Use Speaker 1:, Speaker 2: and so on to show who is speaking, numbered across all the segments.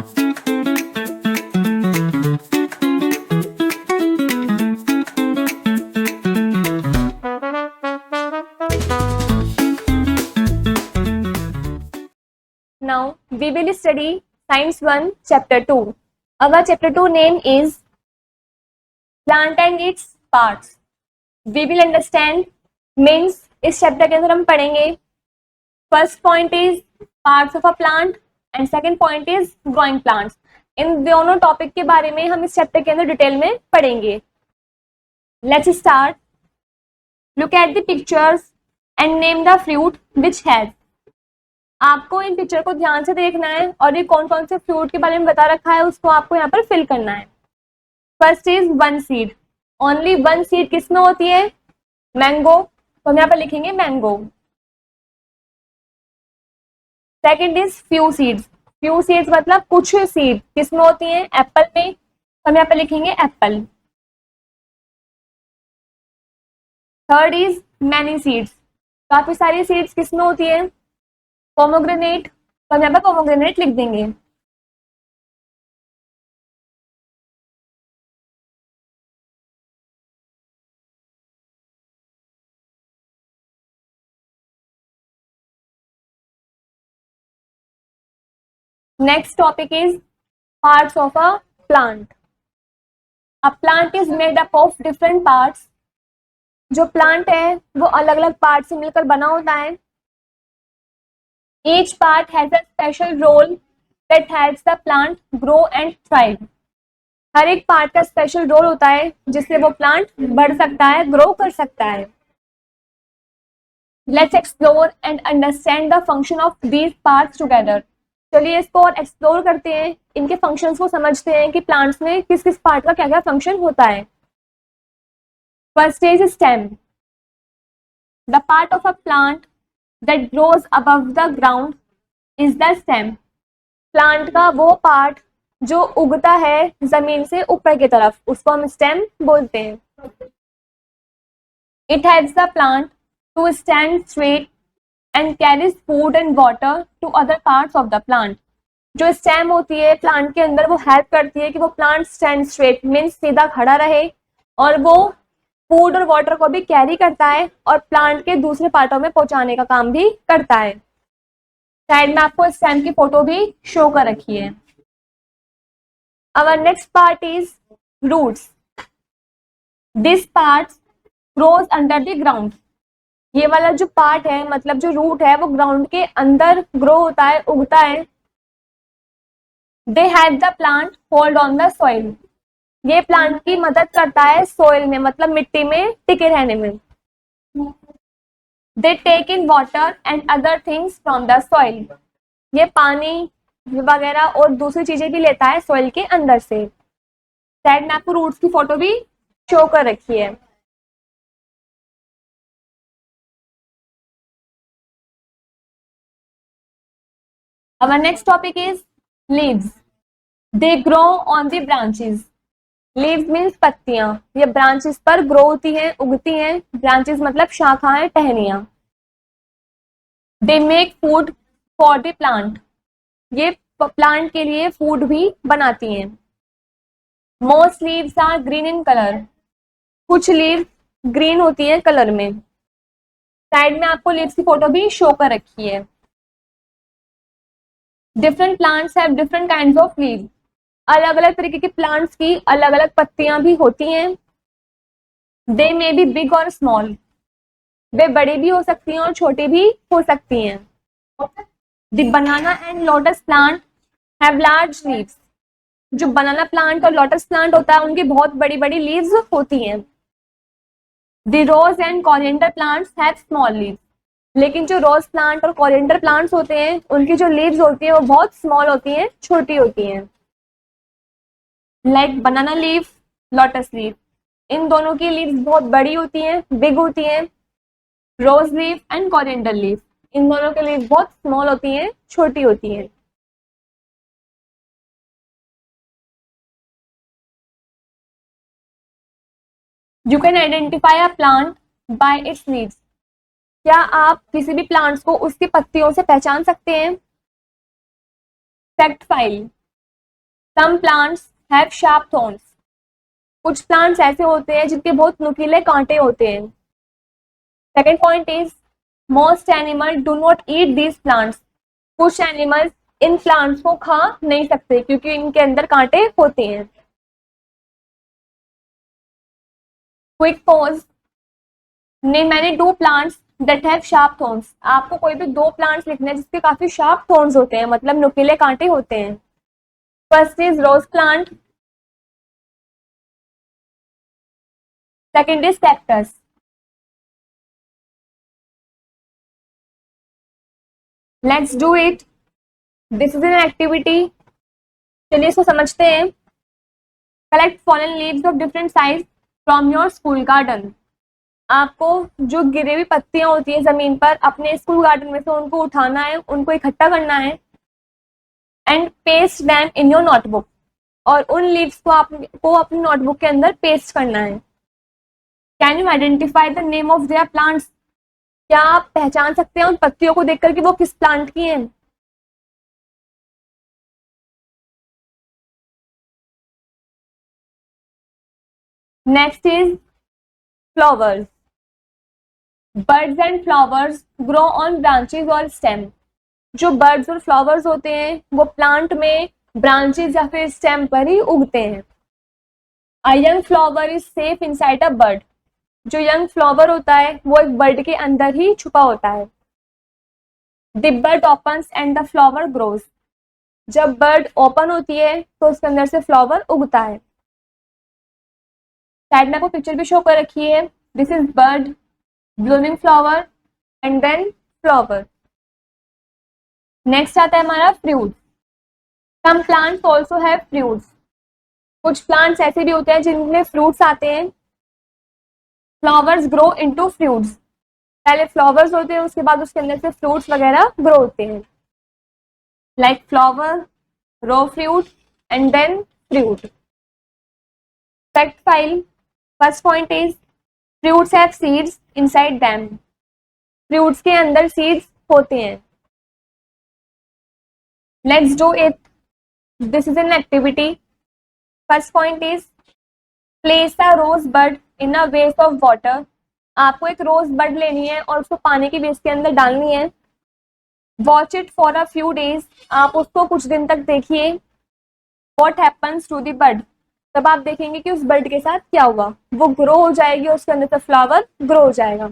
Speaker 1: Now we will study Science 1 Chapter 2. Our Chapter 2 name is Plant and its Parts. We will understand means इस chapter के अंदर हम पढ़ेंगे first point is parts of a plant and second point is growing plants. इन दोनों topic के बारे में हम इस चैप्टर के अंदर डिटेल में पढ़ेंगे. Let's start. Look at the pictures and name the fruit which has. आपको इन पिक्चर को ध्यान से देखना है और ये कौन कौन से फ्रूट के बारे में बता रखा है उसको आपको यहाँ पर फिल करना है. First is one seed. Only one seed किसमें होती है? मैंगो. तो हम यहाँ पर लिखेंगे mango. Second is few seeds. Few seeds मतलब कुछ सीड किसमें होती हैं? एप्पल में. तो हम यहाँ पर लिखेंगे Apple. Third is many seeds. काफी सारी सीड्स किसमें होती है? पोमोग्रेनेट. तो हम यहाँ पर पोमोग्रेनेट लिख देंगे. Next topic is parts of a plant. A plant is made up of different parts. जो प्लांट है वो अलग अलग पार्ट से मिलकर बना होता है. Each part has a special role that helps the plant grow and thrive. हर एक पार्ट का स्पेशल रोल होता है जिससे वो प्लांट बढ़ सकता है, ग्रो कर सकता है. Let's explore and understand the function of these parts together. चलिए इसको और एक्सप्लोर करते हैं, इनके फंक्शंस को समझते हैं कि प्लांट्स में किस किस पार्ट का क्या क्या फंक्शन होता है. First is stem. The part of a plant that grows above the ground is the stem. Plant का वो पार्ट जो उगता है जमीन से ऊपर की तरफ उसको हम स्टेम बोलते हैं. It helps the plant to stand straight and carries food and water to other parts of the plant. जो स्टेम होती है प्लांट के अंदर वो हेल्प करती है कि वो प्लांट स्टैंड स्ट्रेट मीन्स सीधा खड़ा रहे और वो फूड और वाटर को भी कैरी करता है और प्लांट के दूसरे पार्टों में पहुंचाने का काम भी करता है. साइड में आपको स्टेम की फोटो भी शो कर रखी है. Our next part is roots. This part grows under the ground. ये वाला जो पार्ट है मतलब जो रूट है वो ग्राउंड के अंदर ग्रो होता है, उगता है. They help the plant hold on the soil. ये प्लांट की मदद करता है सोइल में मतलब मिट्टी में टिके रहने में. They take in water and other things from the soil. ये पानी वगैरह और दूसरी चीजें भी लेता है सोइल के अंदर से. साइड में आपको रूट्स की फोटो भी शो कर रखी है. Our next topic is leaves. They grow on the branches. Leaves means पत्तियां. ये ब्रांचेस पर ग्रो होती हैं, उगती हैं. ब्रांचेस मतलब शाखाएं, टहनियां. They make food for the plant. ये प्लांट के लिए फूड भी बनाती हैं. Most leaves are green in colour. कुछ लीव्स ग्रीन होती हैं कलर में. साइड में आपको लीव्स की फोटो भी शो कर रखी है. Different plants have different kinds of leaves. अलग अलग तरीके के प्लांट्स की अलग अलग पत्तियां भी होती हैं. दे मे बी बिग और स्मॉल. वे बड़ी भी हो सकती हैं और छोटी भी हो सकती हैं. The banana and lotus plant have large leaves. जो बनाना प्लांट और लोटस प्लांट होता है उनकी बहुत बड़ी बड़ी लीव्स होती हैं. The rose and coriander plants have small leaves. लेकिन जो रोज प्लांट और कोरिएंडर प्लांट्स होते हैं उनकी जो लीव्स होती है वो बहुत स्मॉल होती हैं, छोटी होती हैं. Like banana leaf, lotus leaf. इन दोनों की लीव्स बहुत बड़ी होती हैं, बिग होती हैं. रोज लीफ एंड कोरिएंडर लीफ, इन दोनों की लीफ बहुत स्मॉल होती हैं, छोटी होती हैं. You can identify a plant by it's leaves. क्या आप किसी भी प्लांट्स को उसकी पत्तियों से पहचान सकते हैं? Fact file. Some plants have sharp thorns, कुछ प्लांट्स ऐसे होते हैं जिनके बहुत नुकीले कांटे होते हैं। Second point is most animal do not eat these plants, कुछ एनिमल्स इन प्लांट्स को खा नहीं सकते क्योंकि इनके अंदर कांटे होते हैं। क्विक पॉज, नेम मैंने two plants that have sharp thorns, आपको कोई भी दो प्लांट्स लिखने हैं जिसके काफी शार्प थॉर्न्स होते हैं, मतलब नुकीले कांटे होते हैं। First is rose plant, second is cactus. Let's do it, this is an activity, चलिए इसको समझते हैं। Collect fallen leaves of different size from your school garden, आपको जो गिरी हुई पत्तियां होती है जमीन पर अपने स्कूल गार्डन में से उनको उठाना है, उनको इकट्ठा करना है। And paste them in your notebook, और उन लीव्स को आपको अपनी नोटबुक के अंदर पेस्ट करना है। Can you identify the name of their plants, क्या आप पहचान सकते हैं उन पत्तियों को देखकर कि वो किस प्लांट की हैं? Next is flowers, birds and flowers grow on branches और स्टेम, जो बर्ड्स और फ्लावर्स होते हैं वो प्लांट में ब्रांचेस या फिर स्टेम पर ही उगते हैं। A young flower is safe inside a bird, जो यंग फ्लावर होता है वो एक बर्ड के अंदर ही छुपा होता है। The bird opens and the flower grows, जब बर्ड ओपन होती है तो उसके अंदर से फ्लावर उगता है। साइड में आपको पिक्चर भी शो कर रखी है, this is bird, blooming flower and then flower. Next आता है हमारा fruit, some plants also have fruits, कुछ प्लांट्स ऐसे भी होते हैं जिनमें फ्रूट्स आते हैं। फ्लावर्स ग्रो इनटू फ्रूट्स, पहले फ्लावर्स होते हैं उसके बाद उसके अंदर से फ्रूट्स वगैरह ग्रो होते हैं। Like flower, raw fruit and then fruit. Fact file, first point is fruits have seeds inside them, fruits के अंदर सीड्स होते हैं। Let's do it, this is an activity. First point is place a rose bud in a vase of water, आपको एक रोज बड लेनी है और उसको पानी की वेस के अंदर डालनी है। Watch it for a few days, आप उसको कुछ दिन तक देखिए। What happens to the bud, तब आप देखेंगे कि उस बर्ड के साथ क्या हुआ, वो ग्रो हो जाएगी, उसके अंदर से फ्लावर ग्रो हो जाएगा।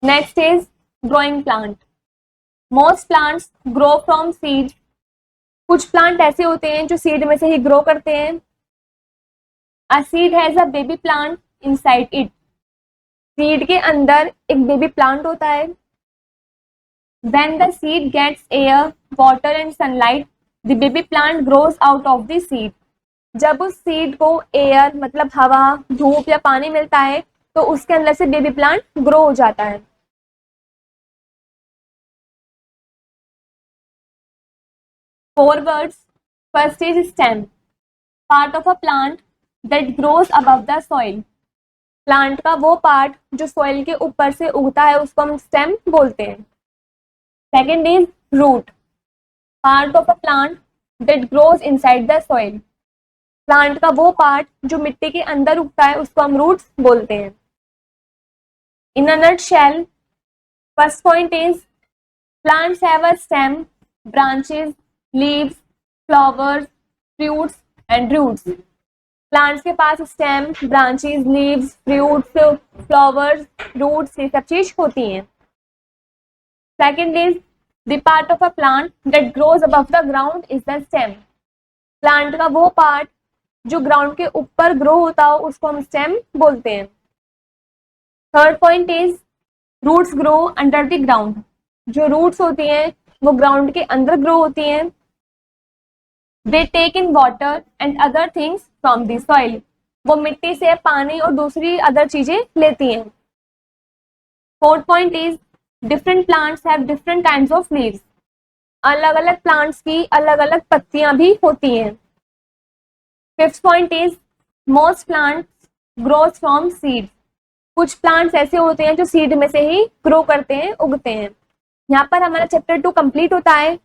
Speaker 1: Next is growing plant, most plants grow from seed, कुछ प्लांट ऐसे होते हैं जो सीड में से ही ग्रो करते हैं। A seed has a baby plant inside it, seed के अंदर एक बेबी प्लांट होता है। When the seed gets air, water and sunlight, the baby plant grows out of the seed. जब उस सीड को एयर मतलब हवा, धूप या पानी मिलता है तो उसके अंदर से बेबी प्लांट ग्रो हो जाता है। Four words, first is stem, part of a plant that grows above the soil, plant का वो पार्ट जो सॉइल के ऊपर से उगता है उसको हम स्टेम बोलते हैं। Second is root, part of a plant that grows inside the soil, plant का वो पार्ट जो मिट्टी के अंदर उगता है उसको हम रूट्स बोलते हैं। In a nutshell, first point is plants have a stem, branches, leaves, flowers, fruits and roots, plants के पास stem, branches, leaves, fruits, flowers, roots ये सब चीज होती हैं। Second is the part of a plant that grows above the ground is the stem, plant का वो part जो ग्राउंड के ऊपर ग्रो होता हो उसको हम स्टेम बोलते हैं। Third point is roots grow under the ground, जो रूट्स होती हैं वो ग्राउंड के अंदर ग्रो होती हैं। They take in water and other things from the soil, वो मिट्टी से पानी और दूसरी अदर चीजें लेती हैं। Fourth point is different plants have different kinds of leaves, अलग अलग प्लांट्स की अलग अलग पत्तियां भी होती हैं। Fifth point is most plants grows from seed, कुछ प्लांट्स ऐसे होते हैं जो सीड में से ही ग्रो करते हैं, उगते हैं। यहाँ पर हमारा चैप्टर 2 कंप्लीट होता है।